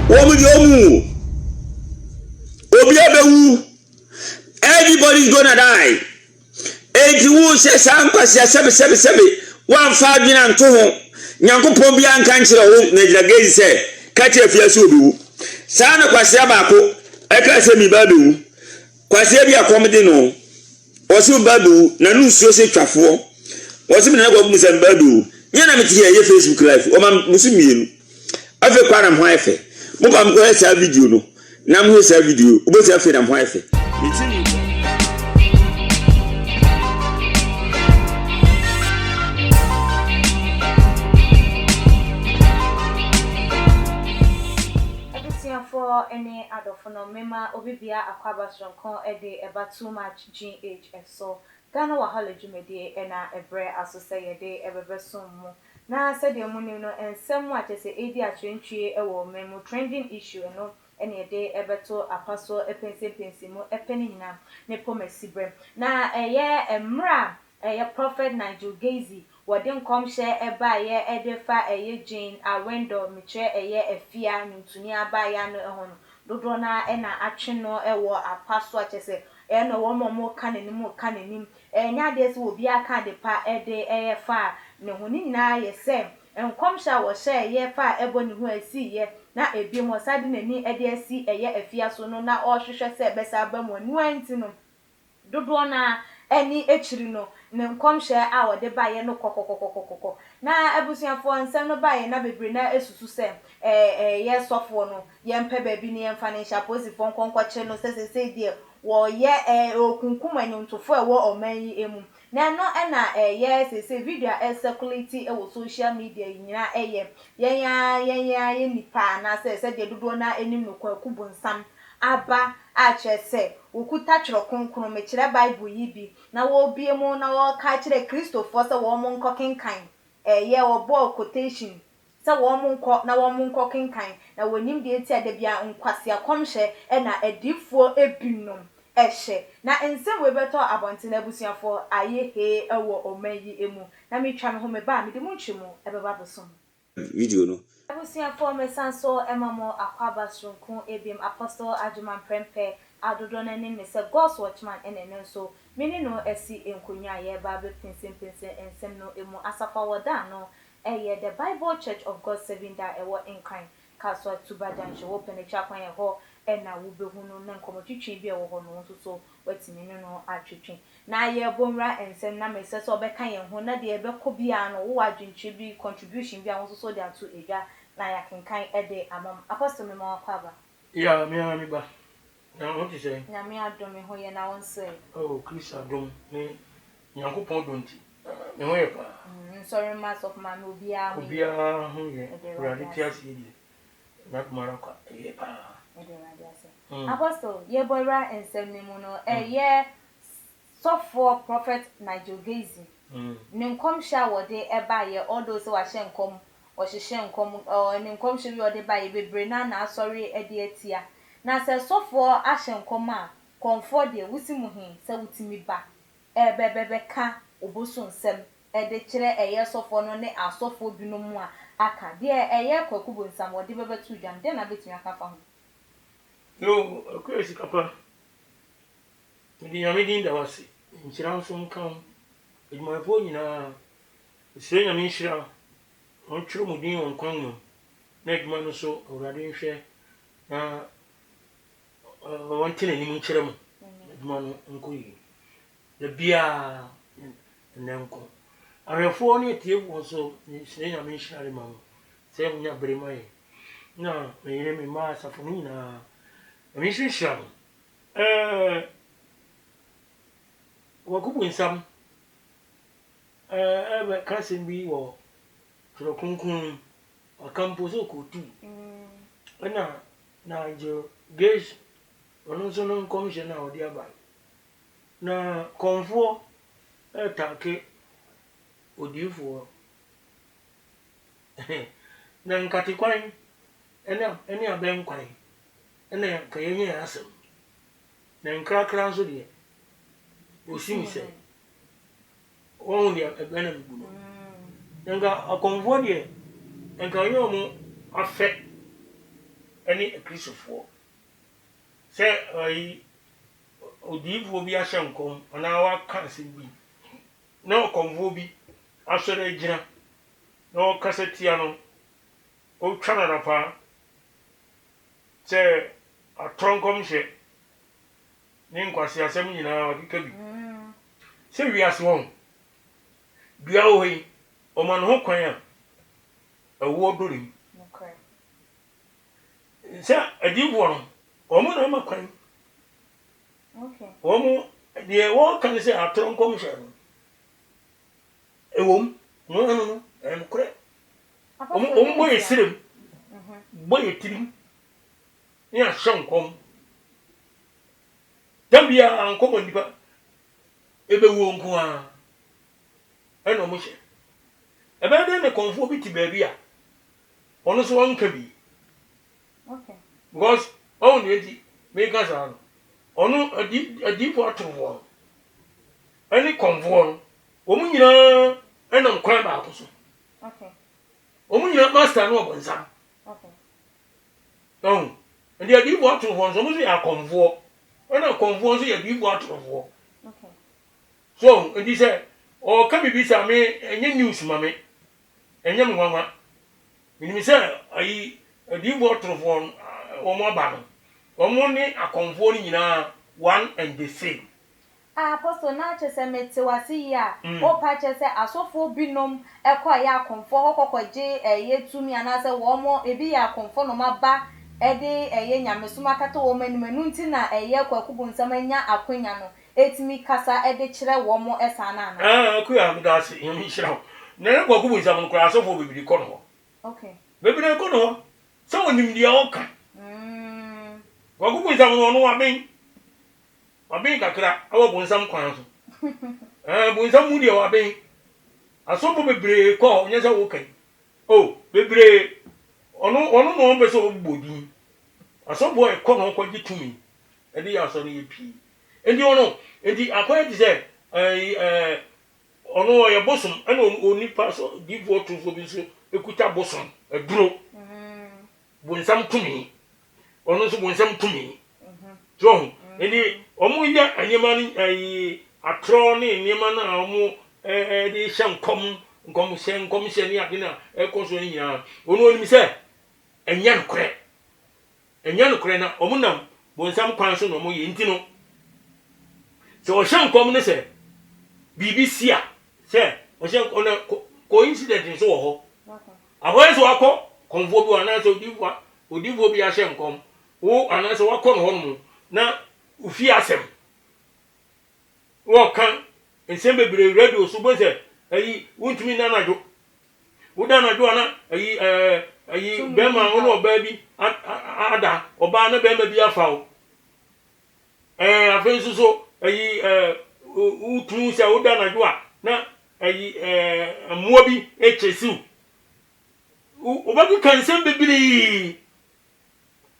Woman yomu. Obiabewu. Everybody's gonna die. Enti wo se sampasi sebe. One five din anto ho. Nyankopon bia nka nkyere wo na gyagezi se ka tie fia so obiwu. Saa na kwase abako eka se mi ba bewu. Kwase bia komde no. Osi ba bewu na nu nsuo se twafo. Osi na gwa musa ba bewu. Nya na meti ye Facebook live. O ma musu mienu. Afi kwa na mo efe. Mo ba mo esa video no. Na mo esa video. Obo se afi na mo efe. Mitini for any other phenomenon, Obibia Aquabastron con a day about too much GHS. So, Ghana Wahala Jumede and a bread as society ever so more. Now, said your money no, and somewhat as a idea tree a woman trending issue, and no, any day ever to a passo, a pensimo, a penny now, Nepome Sibre. Now, a year a mra, a prophet Nigel Gazy. Wadin come share a buyer, edifa a ye Jane, a window, mature a year a fear, Nutunia buyer no hon. Dodona and a action no a war a password, I say, and no one more canning, and nowadays will be a candy pa a day a fire, no one na ye say, and come shall was share ye fire ebony who I see ye, not a beam was sudden any a dear see a year a fear so no now all she shall say best album when went no. Dodona any echirino. Nkom share our de baye no kokokokokoko na abusuafo nsem no baye na bebre na esusu sem yes sofo no ye mpe baabi ne ye financial position konkoche no se die wo ye okunkum anyuntofo e wo oman yi emu na no na yes se video circulate e wo social media nyina ye nipa na se de dodo na enim no kwakubu nsam aba a chese okuta tworo konkron me kire bible yi bi na wo bie mu na wo ka kire Christopher se wo mo nko kenkan ye wo ball quotation se wo mo nko na wo mo nko kenkan na wonim de eti ade bia nkwase akomhye na adifuo ebinom ehye na ensem we beto abonte na abusuafo aye he ewo omayi emu na metwa me ho me ba me de mu ntwemu ebeba bosom video no. Abusuafo mesanso emamo Aquabastron kun ebim Apostle Ajuman Prempe adodo na nim se God's Watchman enen so mini no esi enkonya ye ba be pinsin ensem no emu asafa woda no eye the Bible Church of God Seven Day ewo Nkran Kaswa Tubadan she wo penetra kwan ye ho na wo behu no na nkomotwitwi bi ewo ho no so watimi no atwitwi na ye bomra ensem na mese so be kan ye ho na de be ko bia no wo adwintwe bi contribution bi a wo so de ato edwa na ya kenkan ede amam Apostle me ma kwaba ya mi ba na what you say na mi adom me ho ye na won say oh Chris adom me Nyankopon donti me ho ye pa sorry mass of man obia ho ye reality as ye na mara kwa ye pa Apostle ye boyra ensem ne mu no ye sofo prophet Nigel Gazy ne nkom sha wode eba ye all those wa hye nkom o hye nkom ne nkom hye bi wode ba ye bebre na sorry e de atia na se sofo a hye nkom a comfort de wusimu hin se wutimi ba bebebe ka oboso nsem e de kire eye sofo no ne asofo binom a aka de eye kwakubo nsam wode bebetu dwan de na betumi aka fa ho no kwesi kapa ndi nyamedi nda wase nchira nso nkan edwumayɛfoɔ nyinaa sɛ nyame nhyira ɔntwerɛ mu din wɔ nkwan mu na adwuma no so awurade nhwɛ na wɔnte n'anim nkyerɛ mu adwuma no nkɔ yie da biaa nnɛ nko ahwɛfoɔ ne atiefoɔ so sɛ nyame nhyira de ma mo sɛ monya bere ma yɛ na meyere me mma asafo no nyinaa nyame nhyira mo wakubu nsam ebe kasin bi wo tro kunkun akampozo kotu na jo gauge ono so no commission na odi aba na konfo etake odifo na nkati kwan ene aben kwan ene kayenye asem na nkrakra so de osimse won dia ebena mbuno nga akonvo de nka yo mu afe any Christopher. Say, I Odiv will be a shankom, and our cancer be. No convobi, after a dinner, no cassetiano, o chanapa. Say, a trunkum ship. Ninquasi a semi now, say we are swung. Be away, O man who quire a war doing. Okay. Say, a deep one, O man, I'm a crime. Okay. Omo, the war can say a trunkum ship. A woman, no, and correct. Boy, is sitting. Boy, tin. Near Shankom. Tambia and common dipa. Ebe won't go on. I know much. About then the conformity baby. Honest one can be. Okay. Because only make us on. Ono a deep water wall. Any conform. Woman, you know, and I'm quite about us. Okay. Woman, you master no one some. Okay. No. And the deep water ones almost are conform. When I conform, see a deep water wall. Okay. So, and he said, oh, come be some me, and you news, mammy, and young mamma. When he said, I a deep water one or more battle. One morning, a conforming in one and the same. Apostle Nache se mete wasi ya o pa che se asofo binom ekwa ya konfo kokkoje yetumi anase wo mo ebi ya konfo no maba ede nyamesuma kata wo manimanu nti na kwakubu nsama akwanya no etimi kasa ede kire wo mo esana na akuya mudase yemi shira na kwakubu nsama no kra asofo bibiri kono. Okay. Bibiri kono so onim dia oka kwakubu nsama no wa ben kakra awo bonsam kwan so bonsam mu dia wa ben asofo bibiri ko nyesa wo kan oh bibiri ono no be so bodi asofo e ko no ko gitumi e di aso no ye pi endi ono endi akoya di se ono ye bosom e no oni pa so di vote so bi so ekuta bosom e duro bonsam tumi ono so bonsam tumi so endi omu ya anyema ni atro ni nyema na omu di shankom nkom she ni adina e ko so ni ya ono oni mi se enyan kure na omunam bonsam kwan so no mo ye ntino so o shankom ne se BBC a se o shan ona coincident so ho avoye so akọ konvo bi ana so odivo bi a shankom wo ana so wakọ no ho na ufi asem wo kan ensem bebre radio so bo se ayi wuntumi na najo wo da najo ana ayi bema ono oba bi ada oba na bema bi afawo afensu so ayi utun se wo da najo a na ayi amuo bi echesiu oba bi kan ensem bebre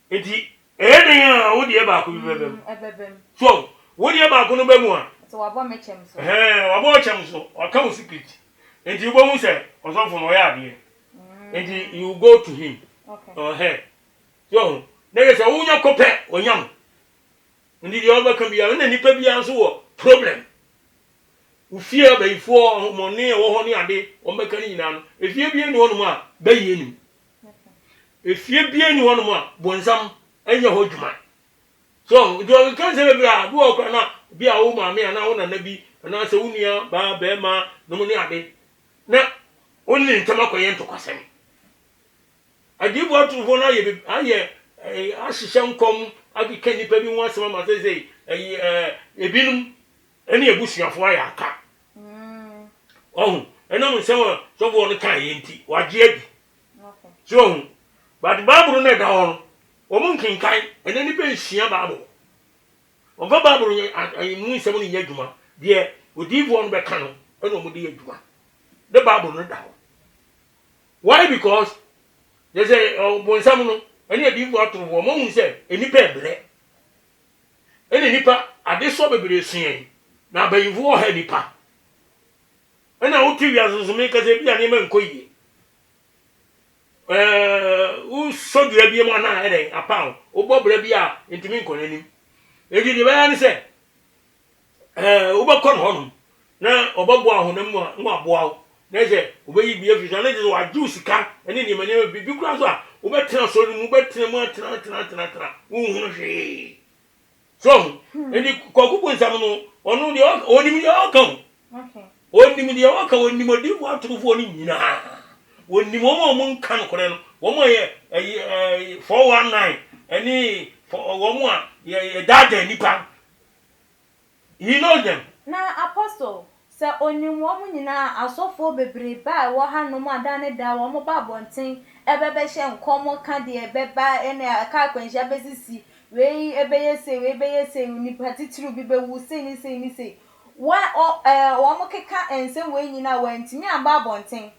enti ya wo die ba ko bi bebem so wo die ba ko no bemu a so wabo mechem so wabo chem so waka wo secret enti wo mu se osofo no ya ade enti you go to him okay so na say wo nya kope onyam ndi die oba kan bia na nipa bia so wo problem ufie ba ifo mo ne wo ho ne ade o meka ni nyina no efie bia ni wonu a ba yie ni efie bia ni wonu a bonsam enya ho djuma so do kan se bia do okra na bia wo ma me na wo na bi na se wunia ba ma no mo ni ade na onni ntama koye ntokwasem agibu atufo na ye aye ahihye nkom agika nipa bi ho asema ma se ebinum eni ebusuafo aya aka ena mo se so bo no kan ye nti waje abi so but Bible na da ho omun kinkan ena ni be nhia Bible onfa Bible ayi mu nsem ni nya djuma de odivo no be ka no ena omu de djuma the Bible no da ho why because they say bonsam no eni odivo atoro wo mo hu se enipa ebre eni nipa ade so bebre suen na bayinfo ha nipa ena wo ti wiazo me ka se bia ne man koyi u so dua bi ma na ere apa o bo bra bi a ntimi nkonanim edi de ba ya ne se u ba kon honum na obabo ahonam mu aboa na je obeyi bi afisa na je wa juice ka ene ni mane bi kura so a obetena so mu betena mu tena uhunu hwe so edi kokubu nsam no onu de oni mi okan Okay. oni mi de okan oni mo di wa turufo ni nyina oni mo mo nkan kore no wo mo ye 419 eni wo mo a ye dada nipa you know them Na apostle se onimwo mu nyina asofo bebre ba wo hanom adane da wo mo ba bonten ebebe hye nkomo ka de ebeba ene aka kwanhia besisi wei ebeye se nipa titiru bi bewu se ni se wo mo keka ense wei nyina wantimi aba bonten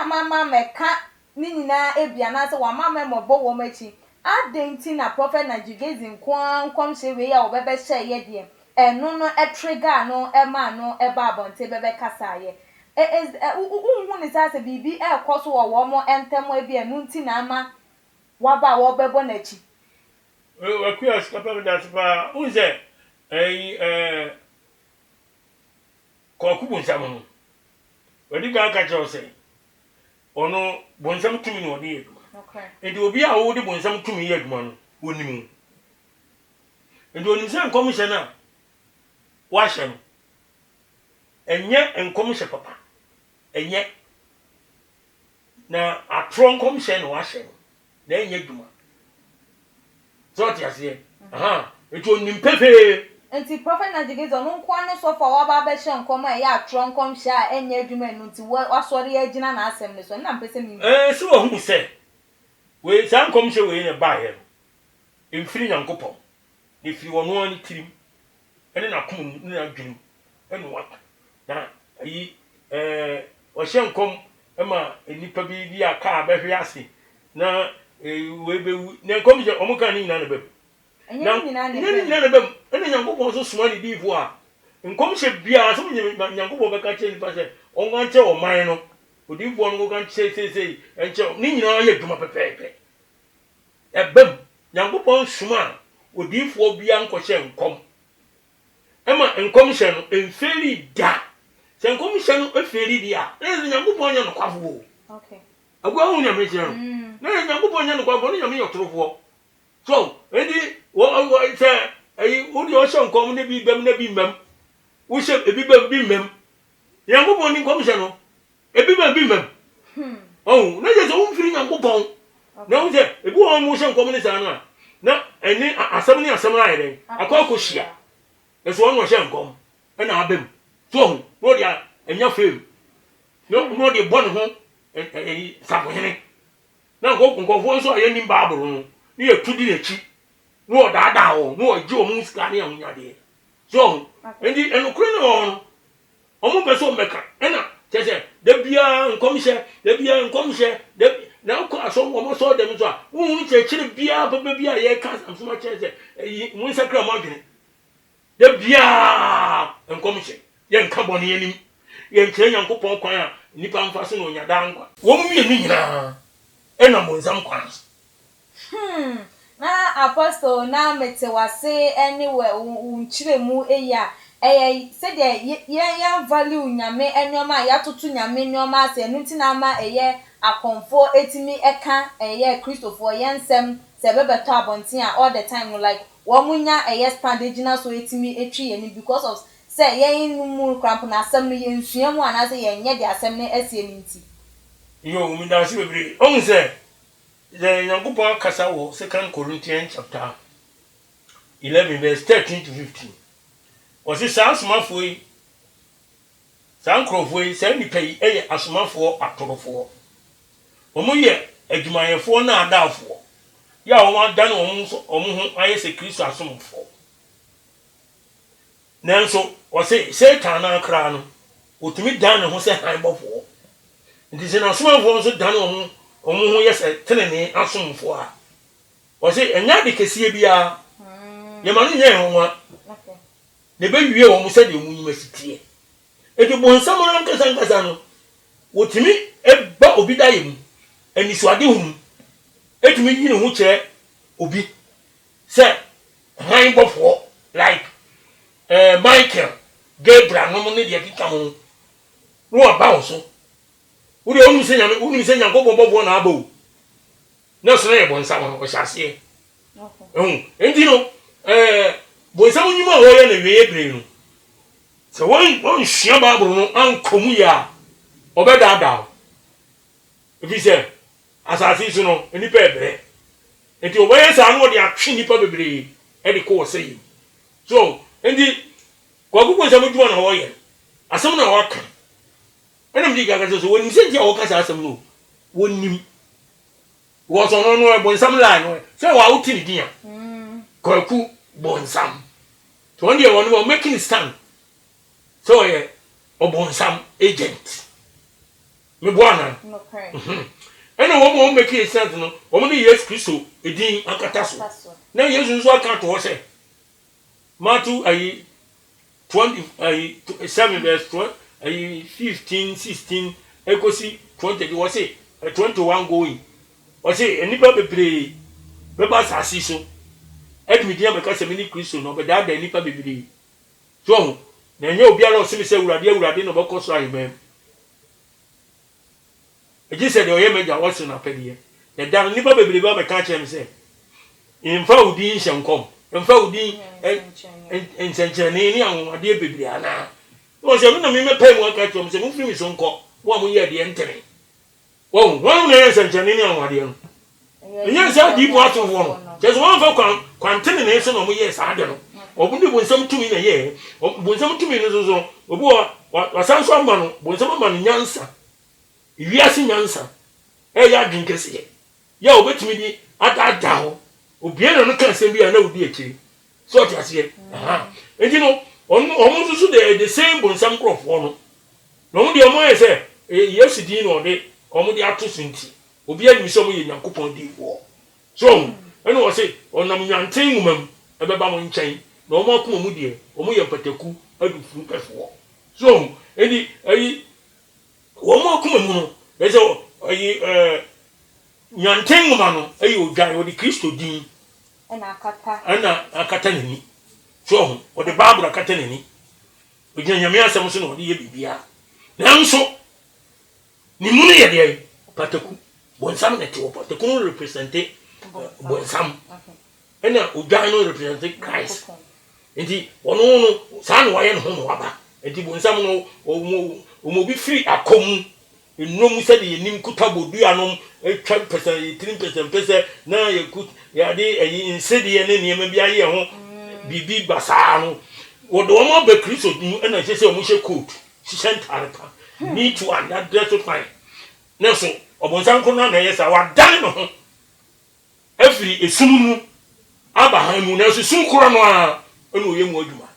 mama meka ni nyina ebia na se wa mama mobo wo machi adenti na prophet na jigezi nkom hye wei a obebe hye ye de eno no trigger no ma no ba abonte bebe kasaye unhu ni sase bibi koso wo mo entemo ebi enu nti na ama waba wo bebo na chi we kuya skapa da spa unze ko ku bonsam no wadi ga ka jose ono bonsam tumi no de eduma okay edi obi a wo de bonsam tumi ye eduma no wonimu edi onim se commission na washem enye enkomhye papa enye na atron komhye no washem na enye duma so tiase aha eto nim pepe enti prophet na jigezi no nko ane so fa waba be hye nkomo ya atron komhye a enye adwuma enu nti wasori agina na asem ne so na mpese mi so wo hu se we san komhye we ne bae no emfiri nyankopon ne firi wono ani tirim ene na kum ni na dwum ene wa na ayi o hye nkom ema enipa bi aka abehwe ase na we be na nkom je omuka ni na be enye ni na ne be ene nyankopon so suma ni difu a nkom hye bia so nyankopon be ka che ni pa se onwa che o man no odifu no go kan che sei enche ni nyina ye dwuma pepepe ebem nyankopon suma odifu bia nko hye nkom ema enkomhye no enferi da se enkomhye no eferi dia na nyankopon nya no kwafo okay agwa hu nya meche no na nyankopon nya no kwafo no nya me yotorofo so edi wo se ayi odi o hye nkom ne bi bem na bi mem wo hye ebi bem bi mem nyankopon ni enkomhye no ebi bem bi mem oh na je so wo mfiri nyankopon na wo se ebi wo mo hye nkom ne sa no na eni asem ni asem ra yere akokohia eso ono hye nkom na abem so no dia enya fam no dia bon ho sabohene na nkofo so aye nim baaburu no ni etudi nechi no daada ho no agi omu sika ne amunya de so endi enokure no omu beso meka na tese de bia nkomhye de na ko aso omo so dem so a wu chechire bia baba bia ye ka amsoma chese mu sakra mo adwene de bia nkomhye ye nka bone yanim ye nkyere nyankopon kwan a nipa mfa so no nyada nkwa wo mu ye nyina ena mo nsam kwan na apostle na metewase anywhere unchire mu eya se de ye value nyame enyoma ya tutu nyame nyoma ase enu ti na ma eye akonfo etimi eka eye Christopher yensem se bebeto abontin a all the time like wo munya eye standagina so etimi etwi ye ni because of say ye mu cramp na asem ye nsua mu ana se ye nye de asem ne asie ni nti yo mi da si bebre on se the nyankopon kasa wo 2 Corinthians chapter 11 verse 13 to 15 wasi sa asomafo yi sa nkrofo yi sa nipa yi eye asomafo atorofo omo ye adwumayefo na adafo ya o ma dan omo ho aye se Kristo asomfo nanso wasi Satan na kra no otumi dan ne ho se hanbofo nti se na asomafo so dan omo ho ye se tenene asomfo a wasi enya de kese bia ye ma no nye ho ne be wie wo mu se de mu nyima sitie e de bonsam ran kasa no wotimi e ba obi daye mu ani so ade hu etumi yi ne ho kyerɛ obi sɛ han bɔfo like Michael Gabriel no mo ne de kika ho no aba wo so wo de onu se nyame bɔbɔ na aba o na so na yɛ bɔnsa ho o hyase enti no bɔnsa mo nyuma ho yɛ na wie bre no sɛ won hia Bible no ankomu ya obɛdaadaa ebi sɛ asase so no nipa ebre enti obɛyɛ sa no de atwe nipa bebre e de ko sɛ yi so enti kwagugu sɛ mo dwuma na wo yɛ asɛm na waka ɛna mdi gaga so wonim sɛ dia wo ka sa asɛm no wonim wo so no no bonsam line no sɛ wa wuti ni dia kwaku bonsam so when they were making stand so yeah obonsam agent me boana okay ɛna wo mo make it sense no wo mo ni Yesu Kristo edin akata so na Yesu nso aka to sɛ Matthew 7 verse 15 16 ekosi 20 wo say 21 going wo say enipa bebre beba sasi so edmidia beka sɛ mini Kristo no beda da enipa bebre so na nye obi ara osimi sɛ awurade no bɛkɔ so ayemem eji sɛ de oyɛ meja wo so na pɛdeɛ ya da nipa bebre ba bɛka kyerɛ me sɛ imfa udi nhyankom imfa udi ensenchene ni anwade bebre ana wo sɛ me na me mepɛ mu aka kyerɛ me sɛ mo firi mi so nkɔ wo mo yɛ de entere wo na yɛ ensenchene ni anwade no enye sɛ di bo ato wo no sɛ so wo fa kwantene ne so na mo yɛ saa de no obundi bonsam tumi na yɛ bonsam tumi no so obi wa sanso amba no bonsam amba no nyansa wiase nyansa ya adwenkese ye ya obetumi di ada ho obi no kan sɛ bi na odi akiri so ɔte ase aha enti no ɔmo so the same bonsam krɔfo no na ɔmo de ɔmo yɛ sɛ Yesu din no ɔde ɔmo de ato so nti obi ani so ɔmo yɛ Nyankopɔn di wo so ɛna wɔ sɛ ɔnam nyanten ngumam ɛbɛba mo nkyɛn na ɔmo akoma mu de ɔmo yɛ pataku adufu pɛfo so edi ayi ɔmo akoma mu no ɛsɛ ayi nyanten nguma no ayi odwan ɔde Kristo din ɛna akata nani so ɔde Bible akata nani ogyina nyame asɛm so na ɔde yɛ bibia nanso ni mu no yɛ de pataku bonsam na te wɔ pataku no represente bonsam ɛna odwan no represente Christ enti ɔno no saa na wayɛ no ho no waba enti bonsam no ɔmo bi firi akom enum sɛ de nim kutabodu anom etwa pesa 3% na yɛ kut yɛ de ayi insedi ne nneɛma bi ayɛ ho bibi basaa no wɔde ɔmo ba Kristo din ɛna kyɛ sɛ ɔmo hyɛ coat hyehyɛ ntare pa need to and that dress fine na so ɔbonsam kono na yɛ sa wadan no ho afiri esum mu aba han mu na so sum koro no a ɛna oyɛ mu adwuma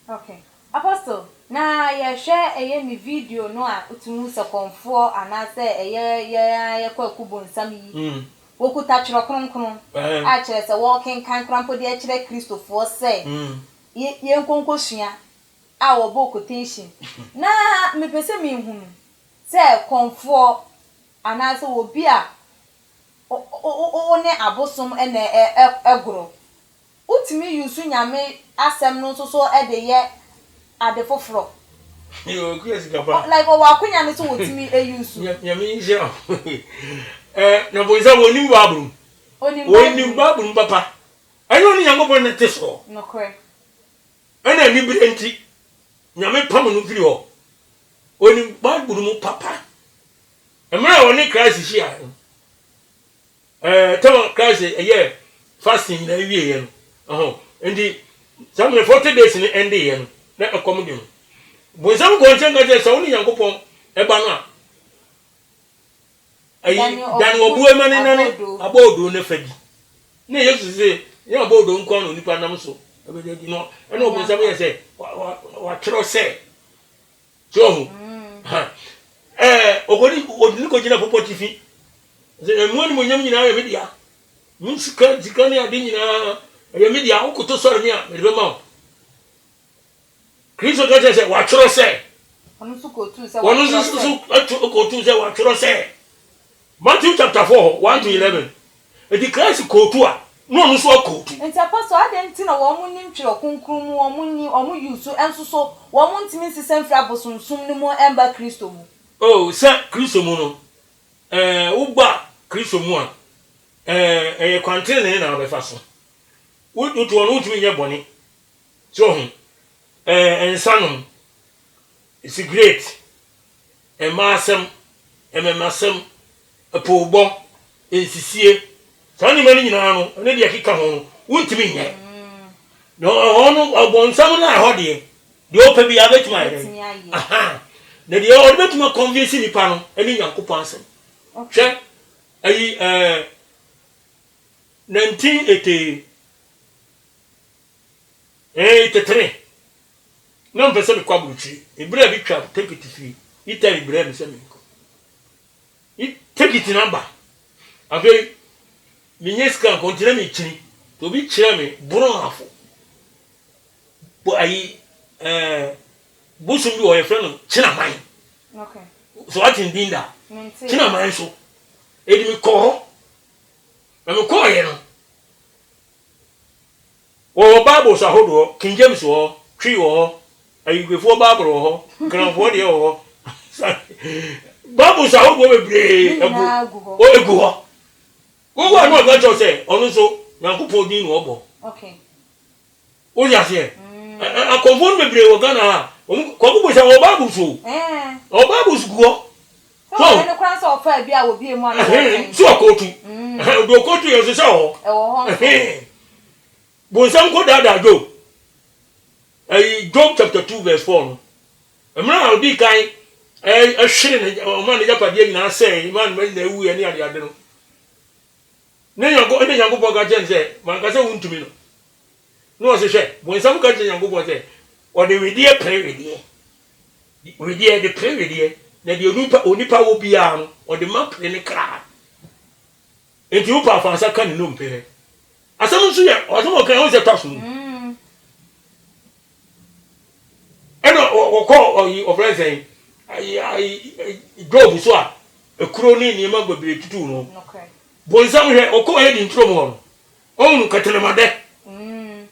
okay apostle na yɛhwɛ ɛyɛ mi video no a otumu sɛ konfo anase ɛyɛ kwaku bonsam yi wokuta kyerɛ kronkron a kyerɛ sɛ walking kan krampo de kyerɛ Kristofoɔ sɛ yɛ nkonkosua a wɔbɔ quotation na mepɛsɛ menhunu sɛ konfo anase obi a o ne abosom ɛna ɛgoro utimi yusu nyame asɛm no so ɛde yɛ ade foforo yo kwesi kapa like o wa kunya ne so wotimi eyusu nyame nja na boza woni babru oni babru papa ayo ni Nyankopɔn na te so no kre ana ni brenti nyame pam no firi ho oni babru mu papa emra woni Christ hia tell Christ yeah fasting na wie ye no ndi some 40 days ni end ye no na accommodate bonsam ko nchen ga je so ni Nyankopɔn eba no a ayi dan obu emane nane abodo ne fadi na Yesu se ya abodo nko no nipa nam so ebede di no e no bonsam ye se wa tro se so ogori odini ko jina popo tifi ze emu ni mo nyam nyina ya media mun sika dikane ade nyina ya media okoto sori mi a me ma Kristo ka se wa tro se onu su ko tu se wa tro se Matthew chapter 4 1 to 11. Eti Christ kotu a no no so kotu. Enti apostle adenti na wo mu nim twere kunkun mu wo mu ni wo mu yusu enso so wo mu ntimi nsisem fra bosonsum ni mu emba Kristo mu. Oh, sa Kristo mu no. Ugba Kristo mu a kwantene na abefa so. Utu ono ntimi nye boni. So ensanom it's great. Emasem ememasem apobo ensisie sani mani nyina no ne de akika ho wontimi nye no ono obonsam na ho de opa bi abetima ire aha ne de o betuma convince ni pa no eni Yankopon asem hwe ayi 1983 no mpese be kwa buchi ibra bi twa take it free ita ibra mi se mi ko take it number afi minyeska kontina mi chini to bi chira mi buru afo bo ayi busum bi o ye friend china man Okay. so what in dinda china man so edi mi ko na mi ko ye no o bible so hodo King James wo twi wo ayi gwefo bible wo granfo de wo bible so hodo bebre o egu ho wo wa no ga cho say onu so Yankopon din no obo Okay. o ya se a confond bebre wo Ghana ko bu se o bible so o bible so go so ene kwan so ofa bia obi emu ana so kotu do kotu yo se ho e wo ho bon sam ko dada jo Job chapter 2 verse 4 no emra odi kan hwere o man ne japade nyina say man me na ewu ye ne ade no ne Yankopon ga jen say man ka say wuntumi no no se hwe bon sam ka jen Yankopon say o de wedie pre wedie de pre wedie na de onipa wo bia no o de map ne kra enti wo pa fansa kan no mpe asam nso ye o so kan o se taso eno o ko o friend ai Job so a ekuro ni ni ma gbabire tutu no Okay. bonsam he o ko he di ntro mo no onu katelemade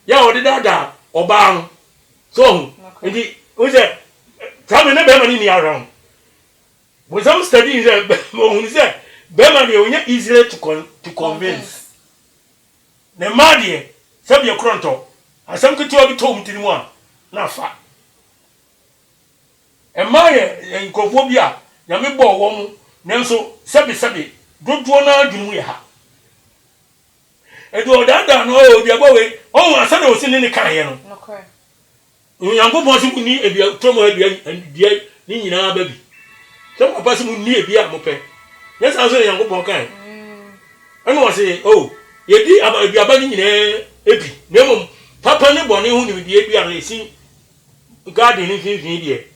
ya o de dada oba no so ndi o se tabe ne be mani ni around bonsam study is mo hu se be mani o nya easy to convince ne madie sabe ye kronto asam kitu obi to mutini mu a na fa emaye nkofo bi a nyame bo wo mu nenso sabe dodo na adwumu ye ha edo dada no obi agbawe o asana o sini ne kan ye no Okay. Yankopon si ni ebia tomo ebia die ni nyina ba bi so papa si mu ni ebia mo pe yes aso Yankopon kan eno wase oh ye di ebia ba ni nyina ebi nemo papa ne bone hu ni die ebia no esi garden ni finfin die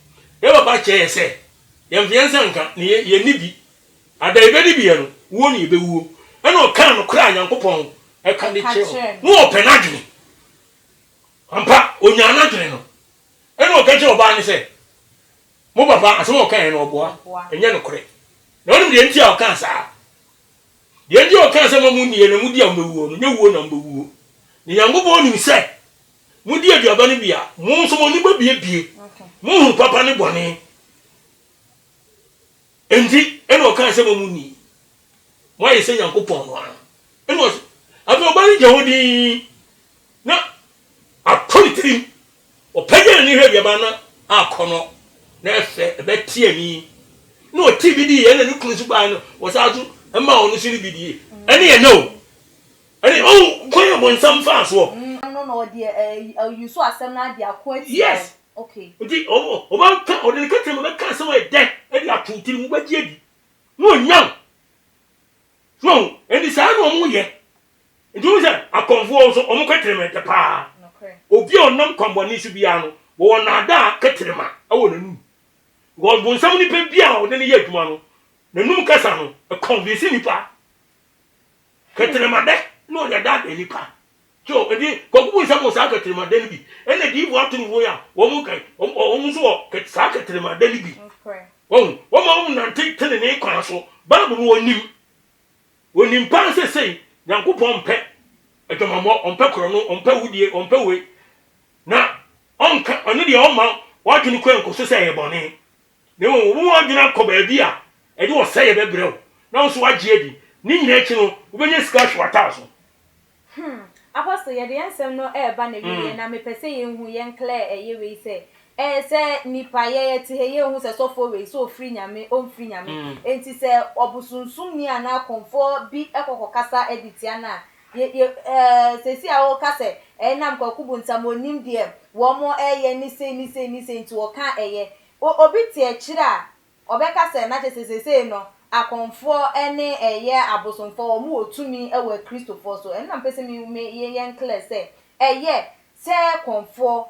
e baba che se ye mfiansa nka ne ye ni bi ada ebe di bi no wo ni ebe wo eno kan no kra Yankopon e kan de che no openadwene ampa onyana dwene no eno ka che oba ni se mo baba asem o kan no oboa enye no kore na wonu de ntia o kan sa de ntia o kan sa mo ni ye na mu di ambewu no nye wo na ambewu ni Yankopon ni se mu di aduaba ni bia mo nso mo ni ba bie mo hu papa ni bone enti eno kan sa mo mu ni mo ye se Yankopon no an eno afi oba ni jehodi na apolitiri o pege ni hwe biaba na akono na efe ebe tie ni no TVD ye na ni kunu su ba no wo sa tu ema onu siri bidie ene ye no ene o koyo bon sam fa so no de you so asem na de akwa ti. Yes. Okay. Odi o ba ka o de ka temo be ka sam e de e de atutiri mu ba die di no nyam so eni sa no mu ye ndu se akonfo so o mu ka temo de pa obi onam kwamboni su bia no wo na da ketrema awo nanu god bon sam ni pe bia o de ne ye aduma no nanum kasa no e convince ni pa ketrema de no ya da ni pa so edi ko ku sam o sa ketrema de ni bi ene di wo atunu wo ya wo mu kai o mu so ke sa ketrema de ni bi wo ma mu na tene ne kwa so ba bu wo nim onim pan sei Nyankopon pɛ adwamamɔ ɔmpɛ koro no ɔmpɛ wudie ɔmpɛ we na ɔnka ɔno de ɔma wadwene kwan ko so sɛ yɛ bɔne na wo wadwene akɔ baabi a ɛde wɔ sɛ yɛ bɛbrɛw na wo so wagye adi ni nyina akyi no wobɛnya sika hwata so apostle yɛ de ensɛm no ɛba na wie na mepɛ sɛ yɛnhu yɛn clear ɛyɛ wei sɛ sɛ nipa yɛ te he yɛnhu sɛ sɔfo wei so ofiri nyame omfiri nyame enti sɛ obusunsum ni ana konfo bi ekokɔ kasa editia na sesi a wo kasa nam kwakubu ntam onim de wo mo ni sei nti wo ka obi tie kyira a obeka sɛ na sesese no akonfo ene abosomfo wo mu otumi ewa Christopher so na mpese mi yen clear sɛ sɛ konfo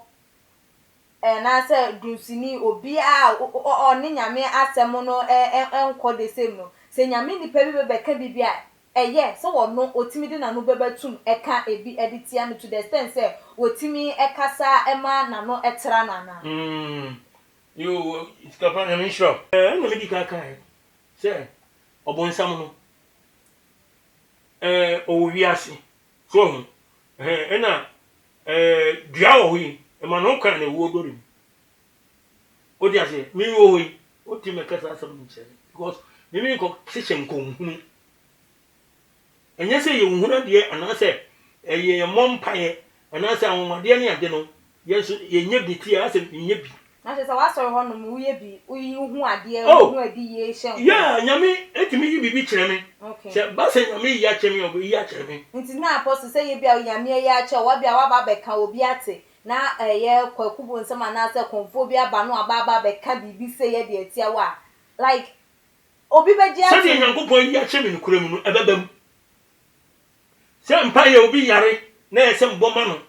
na sɛ dusini obi a ɔne nyame asɛm no enkɔ de sem no sɛ nyame nipa bi bɛka bibia so wo no otimi de na no bebatum eka ebi editia no to the extent sɛ otimi ekasa ema na no etra na na yo iskapa na mi sure no me di kaka sɛ ɔbonsam no o wiase so na dua wo yi ma no kan na wo dori o di ase mi wo yi o ti me kasa asam nche because mi ko sesem ko hunu enye se ye hunu de anase ye mompaye anase anwade ne ade no yeso ye nya bi ti asem nya bi na se wa so ho no mu ye bi uyi hu ade hu adi ye hye ya nyame etimi yi bibi kire me se ba se nyame ya kire me obo ya kire me nti na apostle se ye bia nyame ya kire wa bia wa ba beka obi ate na kwakubu nsema na se konfo bi aba no aba beka bibi se ye de atia wa like obi beji ate se Nyankopon ya kire me no kure mu no ebebam se mpa ye obi yare na ye se mboma no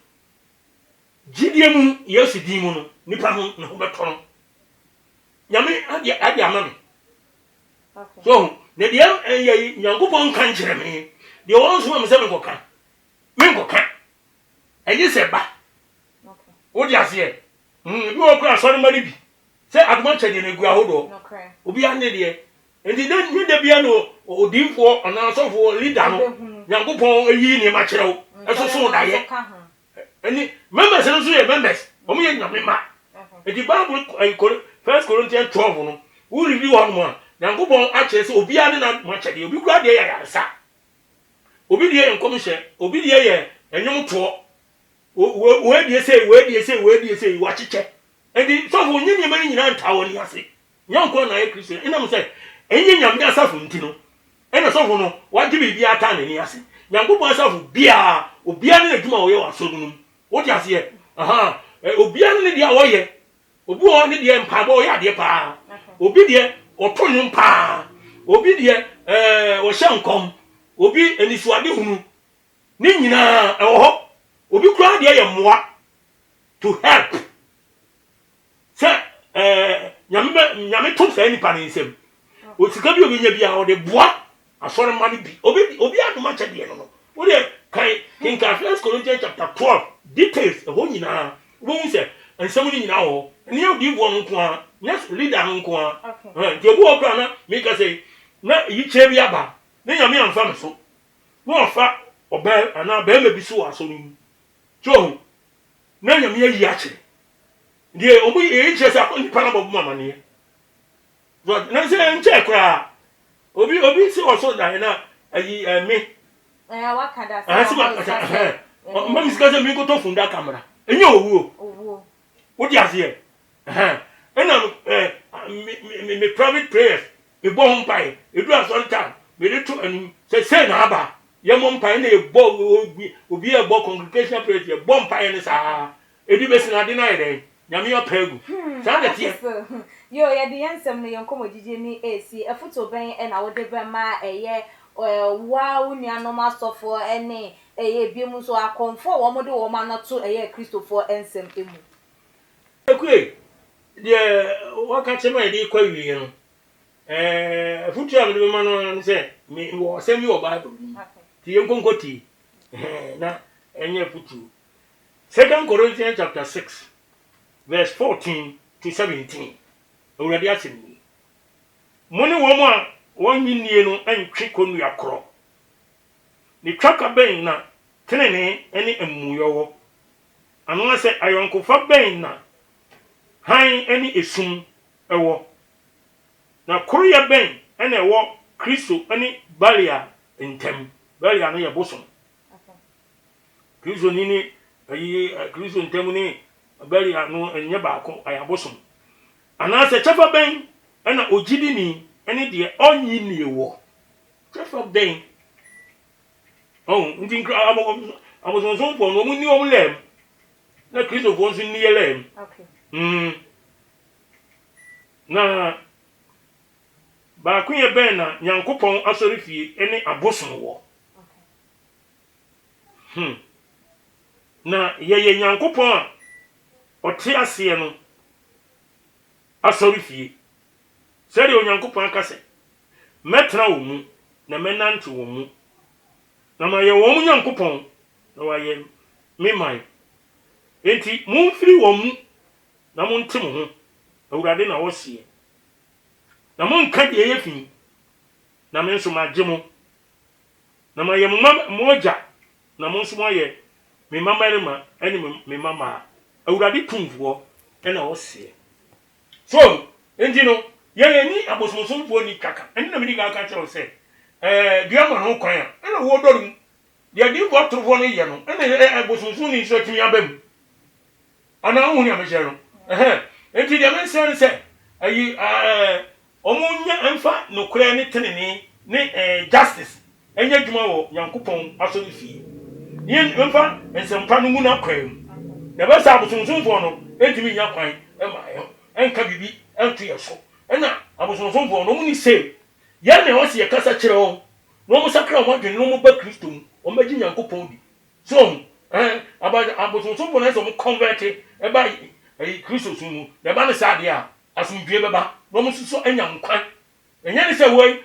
gidie mu Yesu din mu no nipa no na hobeto no nyame ade amame so ne de ye Nyankopon kan kire me de won so me se me koka enye se ba odi ase bi okura sori mari bi se aduma chede na gu ahodo obi ane de endi de bia no odinfo ana sofo leader no Nyankopon eyi ni ma kire wo eso so da ye eni members no so ye members omo ye nyame ma edi Bible First Corinthians 12 no wo review one more Nyankopon a kire se obi ane na ma chede obi kura de ya sa obi de ye nkomhye obi de ye enyum to we die say wa chiche edi so wo nyini mani nyina ntawo ni ase nyanko na ye Kristo ina mo say enye nyamde asafo ntino ena so no wa gibi bia ata na ni ase nyanko bo asafo bia obia na adwuma wo ye wa so dum wo di ase ye obia na dia wo ye obi wo ne dia mpa bo ye ade pa obi dia otonyo pa obi dia wo hyenkom obi enisuade hunu ni nyina ewo ho obi kura de ye moa to help se nyame to se nipa ne nsem o sika bi obi nya bia o de boa asore ma bi obi aduma cha de no o de kai kinka First Corinthians chapter 12 details e ho nyina wo hu se nsem ni nyina ho ne o di bo nko a yes leader nko a de bo okura na me ka say na yi che bi aba ne nyame amfa me so no fa oba ana ba me bi so aso ni so na nyame ayi ache die obu e che sa ko nipa na bobu mama ne so na se nche kra obi si oso da na ayi me wakada sa mama sika se mi ko to funda camera enye owu o di ase ena me private prayers me bo mpai edu asonta me de to anu se na aba ye mo mpai na e bo obi e bo congregational prayers ye bo mpai ne sa edi besi na de na ide nyame yo pagu sa de tie yo ye de yansem no yenkomo jije ni AC efuto ben e na wo de be ma eye wa unia no masofo ene eye biemu so akonfo wo mo de wo ma na to eye Christopher ensem emu ekwe de waka chema de kwa wi no efuto am de be ma no se me wo se mi wo Bible ti yenkonko ti na enye futu 2 Corinthians chapter 6 verse 14 to 17 already asemi moni wo mo a won yinie no antwi konu yakro ni twaka bɛn na tenene ɛne emmuyo ano sɛ ayɔnkofa bɛn na han ɛne esum ɛwɔ na koroya bɛn ɛna ɛwɔ Kristo ɛne balia ntem balia no yɛ bosom Kristo ni ayi Kristo ntem ni balia no ɛnyɛ baako ayabosom ana sɛ kyɛfa bɛn ɛna ogidi ni ɛne deɛ ɔnyi ni ɛwɔ kyɛfa bɛn ndi nkra abosonson fo no mu ni lem na Kristo fo nso ni lem na ba ku ye ben na Nyankopɔn asɔre fie ene aboson wo na ye Nyankopɔn a ɔte ase no asɔre fie sɛde Onyankopɔn aka sɛ mɛtena wo mu na mɛnante wo mu na ma ye wo mu Nyankopɔn na wa ye me man enti mumfiri wo mu na monte mo ho awurade na wo sie na monka de ye fi na me nso magye mo na ma ye moja na mo nso mo ye me mamarima ene me mama awurade tumfuo ena wo sie so enti no ye ni abosomsomfo ni kaka ene na me di kaka kyerɛ sɛ bia ma ho kwan a ena wo dɔrum dia di fo trofo no ye no ena abosomsom ni so timi abam ana hu ni amehye no enti dia men sɛ ayi omunya emfa no kura ne tenene ne justice enya dwuma wo Nyankopɔn asɔre fie yen emfa ensempa no mu na kwam na ba sa abosomsomfo no entimi nya kwan emayo enka bibi entu ye so ena abosomsomfo no mu ni se ye ne ho se ye kasa kyerɛ wo no mu sakra mo adwene no mu ba Kristo mu o magi Nyankopɔn di so abosomsomfo na so mu convert eba Kristo su mu na ba ne sa de a asumdue beba no mu so enya nkwan enya ne se we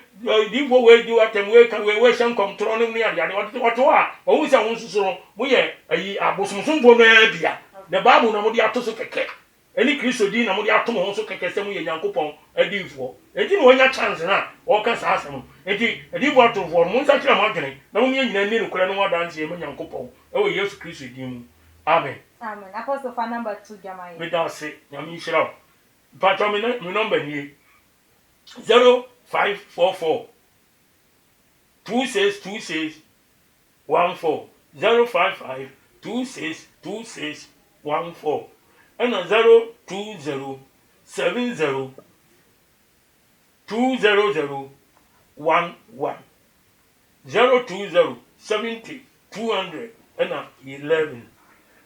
di fo we di watem we kan we hyɛ nkomtoro no ne ade wato a o wu se wo nsusu no mo ye ayi abosomsomfo no ya bia na ba mu na mo di ato so keke eni Kristo di na mo di ato mo so keke se mo ye Nyankopɔn adifo enti no nya chance na o ka sa asem enti adifo atofo mo nsa kira mo adwene na mo nyina ni no kora no wadanse ye mo Nyankopɔn e wo Yesu Kristo di mu amen amen apostle for number 2 jamai me da se nyame nhyira patro me number ni 0544 262614 055 262614 and 020 70 200 11 020 70 200 and 11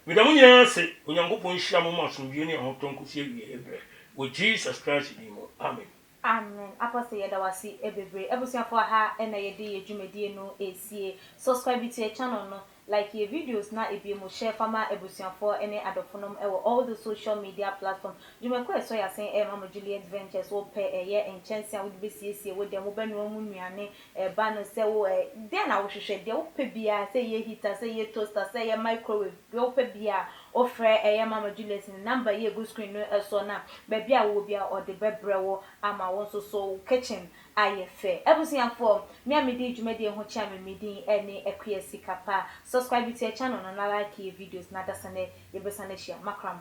Widamu nyina se Onyankopɔn hyia mo masomdwe ne ahotonkosie wie ebre with Jesus Christ in him amen amen apostle yedawasi ebebre ebusiafo ha na yede yedwumedie no esie subscribe to your channel no like your videos na ebiemo share fama ebusiafo ene adofonom ewo all the social media platform dwumeko eso ya sen Mama Juliet Ventures wo pe eye enchansia wo be siesie wo dem wo banu mu nuane ba no se wo den na wo hwehwe de wo pe bia se ye heater se ye toaster se ye microwave wo pe bia ofre Mama Juliet ni number ye go screen no eso na ba bia wo bia o de bebrewo ama wo so kitchen ayefe ebusiafo mi amedi dwumedie ho chia me medin ene ekwesi kapa subscribe to your channel and like your videos na dasane yebesane share makram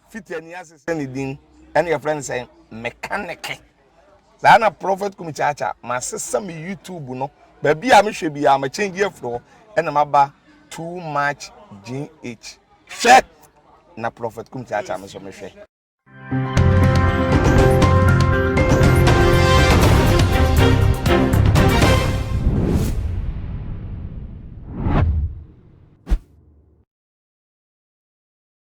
fitiani asese ni din ene your friend say mechanic na prophet kumichacha ma sesa me YouTube no ba bia me hwe bia ma change afro ene maba too much GH hwe na prophet kumichacha me so me hwe